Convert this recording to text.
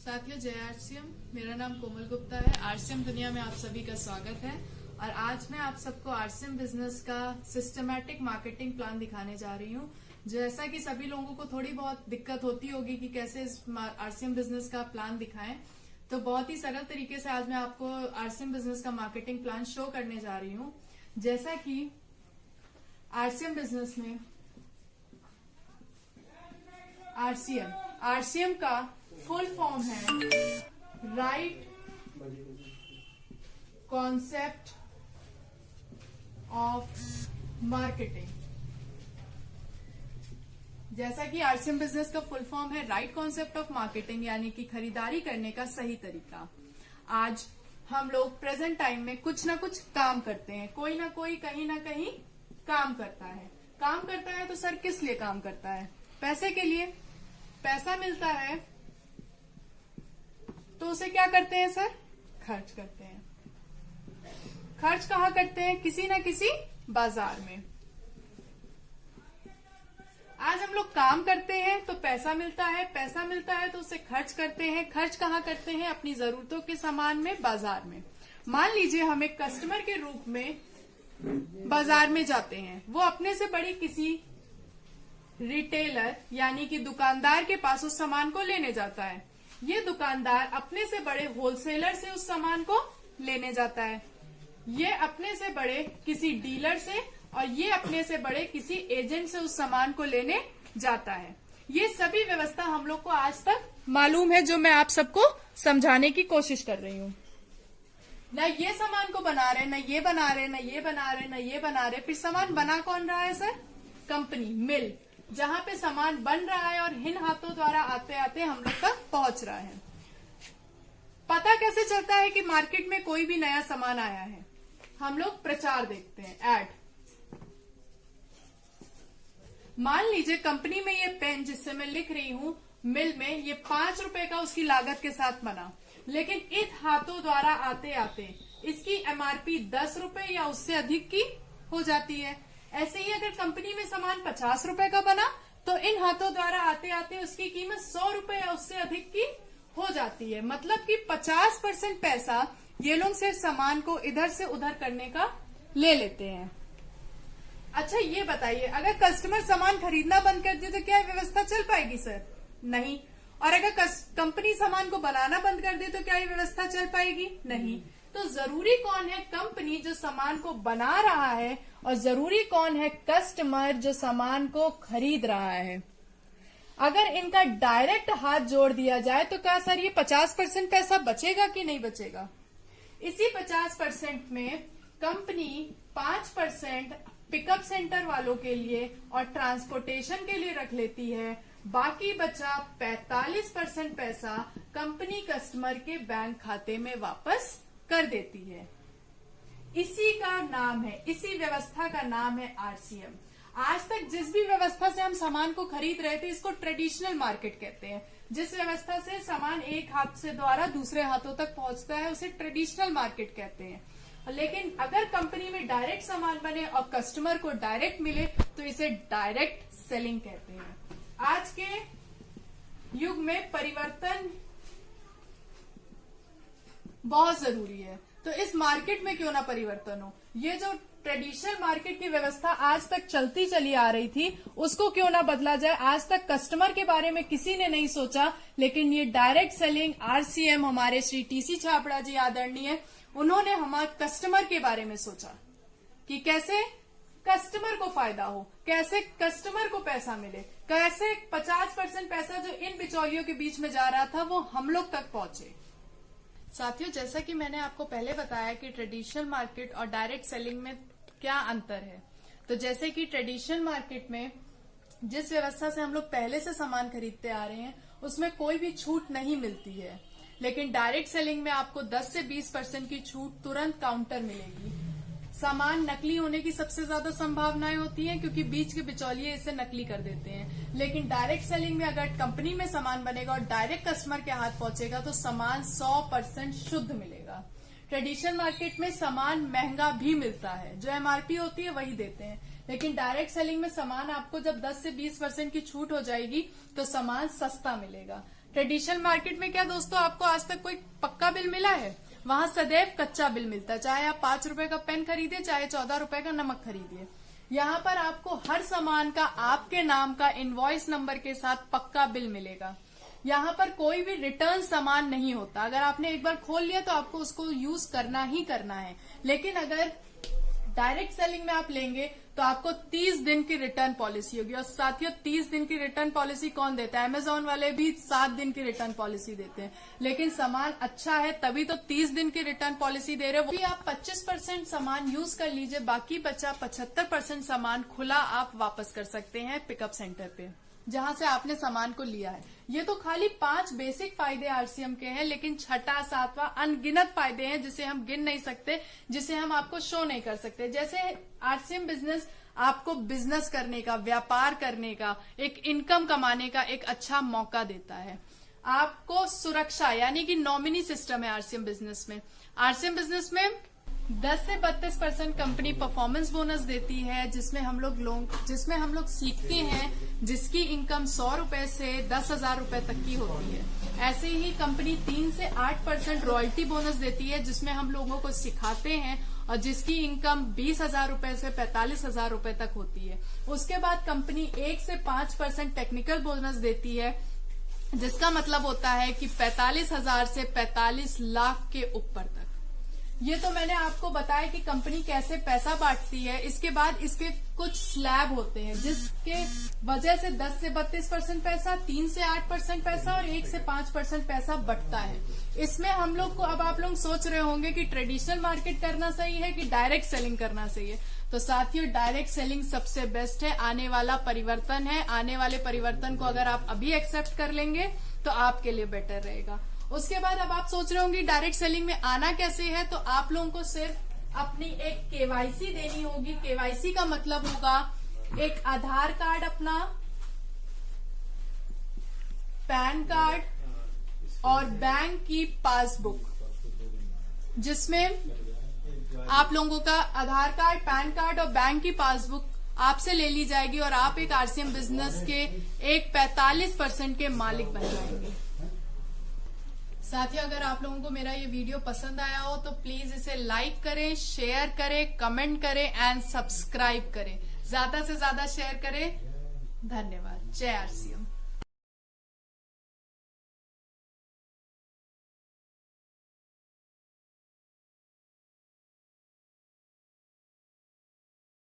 साथियों, जय आरसीएम। मेरा नाम कोमल गुप्ता है। आरसीएम दुनिया में आप सभी का स्वागत है। और आज मैं आप सबको आरसीएम बिजनेस का सिस्टमैटिक मार्केटिंग प्लान दिखाने जा रही हूँ। जैसा कि सभी लोगों को थोड़ी बहुत दिक्कत होती होगी कि कैसे इस आरसीएम बिजनेस का प्लान दिखाएं, तो बहुत ही सरल तरीके से आज मैं आपको आरसीएम बिजनेस का मार्केटिंग प्लान शो करने जा रही हूँ। जैसा कि आरसीएम बिजनेस में आरसीएम का फुल फॉर्म है राइट कॉन्सेप्ट ऑफ मार्केटिंग। जैसा कि आरसीएम बिजनेस का फुल फॉर्म है राइट कॉन्सेप्ट ऑफ मार्केटिंग, यानी कि खरीदारी करने का सही तरीका। आज हम लोग प्रेजेंट टाइम में कुछ ना कुछ काम करते हैं, कोई ना कोई कहीं ना कहीं काम करता है। तो सर किस लिए काम करता है? पैसे के लिए। पैसा मिलता है तो उसे क्या करते हैं सर? खर्च करते हैं। खर्च कहाँ करते हैं? किसी ना किसी बाजार में। आज हम लोग काम करते हैं तो पैसा मिलता है तो उसे खर्च करते हैं। खर्च कहाँ करते हैं? अपनी जरूरतों के सामान में, बाजार में। मान लीजिए हम एक कस्टमर के रूप में बाजार में जाते हैं, वो अपने से बड़ी किसी रिटेलर यानी कि दुकानदार के पास उस सामान को लेने जाता है। ये दुकानदार अपने से बड़े होलसेलर से उस सामान को लेने जाता है, ये अपने से बड़े किसी डीलर से, और ये अपने से बड़े किसी एजेंट से उस सामान को लेने जाता है। ये सभी व्यवस्था हम लोग को आज तक मालूम है, जो मैं आप सबको समझाने की कोशिश कर रही हूँ। ना ये सामान को बना रहे, ना ये बना रहे, ना ये बना रहे, ना ये बना रहे। फिर सामान बना कौन रहा है सर? कंपनी, मिल, जहां पे सामान बन रहा है और इन हाथों द्वारा आते आते हम लोग तक पहुंच रहा है। पता कैसे चलता है कि मार्केट में कोई भी नया सामान आया है? हम लोग प्रचार देखते हैं, ऐड। मान लीजिए कंपनी में ये पेन जिससे मैं लिख रही हूं, मिल में ये 5 रुपए का उसकी लागत के साथ बना, लेकिन इन हाथों द्वारा आते आते इसकी एमआरपी 10 रुपए या उससे अधिक की हो जाती है। ऐसे ही अगर कंपनी में सामान 50 रुपए का बना तो इन हाथों द्वारा आते आते उसकी कीमत 100 रुपए या उससे अधिक की हो जाती है। मतलब कि 50% पैसा ये लोग सिर्फ सामान को इधर से उधर करने का ले लेते हैं। अच्छा ये बताइए, अगर कस्टमर सामान खरीदना बंद कर दे तो क्या व्यवस्था चल पाएगी सर? नहीं। और अगर कंपनी सामान को बनाना बंद कर दे तो क्या ये व्यवस्था चल पाएगी? नहीं। तो जरूरी कौन है? कंपनी जो सामान को बना रहा है, और जरूरी कौन है? कस्टमर जो सामान को खरीद रहा है। अगर इनका डायरेक्ट हाथ जोड़ दिया जाए तो क्या सर ये 50% पैसा बचेगा कि नहीं बचेगा? इसी 50% में कंपनी 5% पिकअप सेंटर वालों के लिए और ट्रांसपोर्टेशन के लिए रख लेती है। बाकी बचा 45% पैसा कंपनी कस्टमर के बैंक खाते में वापस कर देती है। इसी का नाम है, इसी व्यवस्था का नाम है आरसीएम। आज तक जिस भी व्यवस्था से हम सामान को खरीद रहे थे, इसको ट्रेडिशनल मार्केट कहते हैं। जिस व्यवस्था से सामान एक हाथ से द्वारा दूसरे हाथों तक पहुंचता है उसे ट्रेडिशनल मार्केट कहते हैं। लेकिन अगर कंपनी में डायरेक्ट सामान बने और कस्टमर को डायरेक्ट मिले तो इसे डायरेक्ट सेलिंग कहते हैं। आज के युग में परिवर्तन बहुत जरूरी है, तो इस मार्केट में क्यों ना परिवर्तन हो। ये जो ट्रेडिशनल मार्केट की व्यवस्था आज तक चलती चली आ रही थी, उसको क्यों ना बदला जाए। आज तक कस्टमर के बारे में किसी ने नहीं सोचा, लेकिन ये डायरेक्ट सेलिंग आरसीएम हमारे श्री टीसी छाबड़ा जी आदरणीय, उन्होंने हमारे कस्टमर के बारे में सोचा कि कैसे कस्टमर को फायदा हो, कैसे कस्टमर को पैसा मिले, कैसे 50% पैसा जो इन बिचौलियों के बीच में जा रहा था वो हम लोग तक पहुंचे। साथियों, जैसा कि मैंने आपको पहले बताया कि ट्रेडिशनल मार्केट और डायरेक्ट सेलिंग में क्या अंतर है, तो जैसे कि ट्रेडिशनल मार्केट में जिस व्यवस्था से हम लोग पहले से सामान खरीदते आ रहे हैं उसमें कोई भी छूट नहीं मिलती है, लेकिन डायरेक्ट सेलिंग में आपको 10 से 20% की छूट तुरंत काउंटर मिलेगी। सामान नकली होने की सबसे ज्यादा संभावनाएं होती हैं क्योंकि बीच के बिचौलिए इसे नकली कर देते हैं, लेकिन डायरेक्ट सेलिंग में अगर कंपनी में सामान बनेगा और डायरेक्ट कस्टमर के हाथ पहुंचेगा तो सामान 100% शुद्ध मिलेगा। ट्रेडिशनल मार्केट में सामान महंगा भी मिलता है, जो एमआरपी होती है वही देते हैं, लेकिन डायरेक्ट सेलिंग में सामान आपको जब 10 से 20% की छूट हो जाएगी तो सामान सस्ता मिलेगा। ट्रेडिशनल मार्केट में क्या दोस्तों आपको आज तक कोई पक्का बिल मिला है? वहां सदैव कच्चा बिल मिलता है, चाहे आप 5 रुपए का पेन खरीदिए, चाहे 14 रुपए का नमक खरीदिए। यहाँ पर आपको हर सामान का आपके नाम का इनवॉइस नंबर के साथ पक्का बिल मिलेगा। यहाँ पर कोई भी रिटर्न सामान नहीं होता। अगर आपने एक बार खोल लिया तो आपको उसको यूज करना ही करना है। लेकिन अगर डायरेक्ट सेलिंग में आप लेंगे तो आपको 30 दिन की रिटर्न पॉलिसी होगी। और साथियों 30 दिन की रिटर्न पॉलिसी कौन देता है? अमेजोन वाले भी 7 दिन की रिटर्न पॉलिसी देते हैं, लेकिन सामान अच्छा है तभी तो 30 दिन की रिटर्न पॉलिसी दे रहे हो। आप 25% सामान यूज कर लीजिए, बाकी बचा 75% सामान खुला आप वापस कर सकते हैं पिकअप सेंटर पे जहां से आपने सामान को लिया है। ये तो खाली 5 बेसिक फायदे आरसीएम के हैं, लेकिन छठा 7वां अनगिनत फायदे हैं जिसे हम गिन नहीं सकते, जिसे हम आपको शो नहीं कर सकते। जैसे आरसीएम बिजनेस आपको बिजनेस करने का, व्यापार करने का, एक इनकम कमाने का एक अच्छा मौका देता है। आपको सुरक्षा यानी कि नॉमिनी सिस्टम है आरसीएम बिजनेस में। आरसीएम बिजनेस में 10 से 32% कंपनी परफॉर्मेंस बोनस देती है, जिसमें हम लोग सीखते हैं, जिसकी इनकम 100 रुपए से 10,000 रुपए तक की होती है। ऐसे ही कंपनी 3 से 8% रॉयल्टी बोनस देती है, जिसमें हम लोगों को सिखाते हैं और जिसकी इनकम 20,000 रुपए से 45,000 रुपए तक होती है। उसके बाद कंपनी 1 से 5% टेक्निकल बोनस देती है, जिसका मतलब होता है कि 45,000 से 45 लाख के ऊपर तक। ये तो मैंने आपको बताया कि कंपनी कैसे पैसा बांटती है। इसके बाद इसके कुछ स्लैब होते हैं, जिसके वजह से 10 से 32% पैसा, 3 से 8% पैसा और 1 से 5% पैसा बटता है। इसमें हम लोग को, अब आप लोग सोच रहे होंगे कि ट्रेडिशनल मार्केट करना सही है कि डायरेक्ट सेलिंग करना सही है। तो साथियों डायरेक्ट सेलिंग सबसे बेस्ट है, आने वाला परिवर्तन है। आने वाले परिवर्तन को अगर आप अभी एक्सेप्ट कर लेंगे तो आपके लिए बेटर रहेगा। उसके बाद अब आप सोच रहे होंगे डायरेक्ट सेलिंग में आना कैसे है, तो आप लोगों को सिर्फ अपनी एक केवाईसी देनी होगी। केवाईसी का मतलब होगा एक आधार कार्ड, अपना पैन कार्ड और बैंक की पासबुक, जिसमें आप लोगों का आधार कार्ड, पैन कार्ड और बैंक की पासबुक आपसे ले ली जाएगी और आप एक आरसीएम बिजनेस के एक 45% के मालिक बन जाएंगे। साथियों अगर आप लोगों को मेरा ये वीडियो पसंद आया हो तो प्लीज इसे लाइक करें, शेयर करें, कमेंट करें एंड सब्सक्राइब करें। ज्यादा से ज्यादा शेयर करें। धन्यवाद। जय आरसीएम।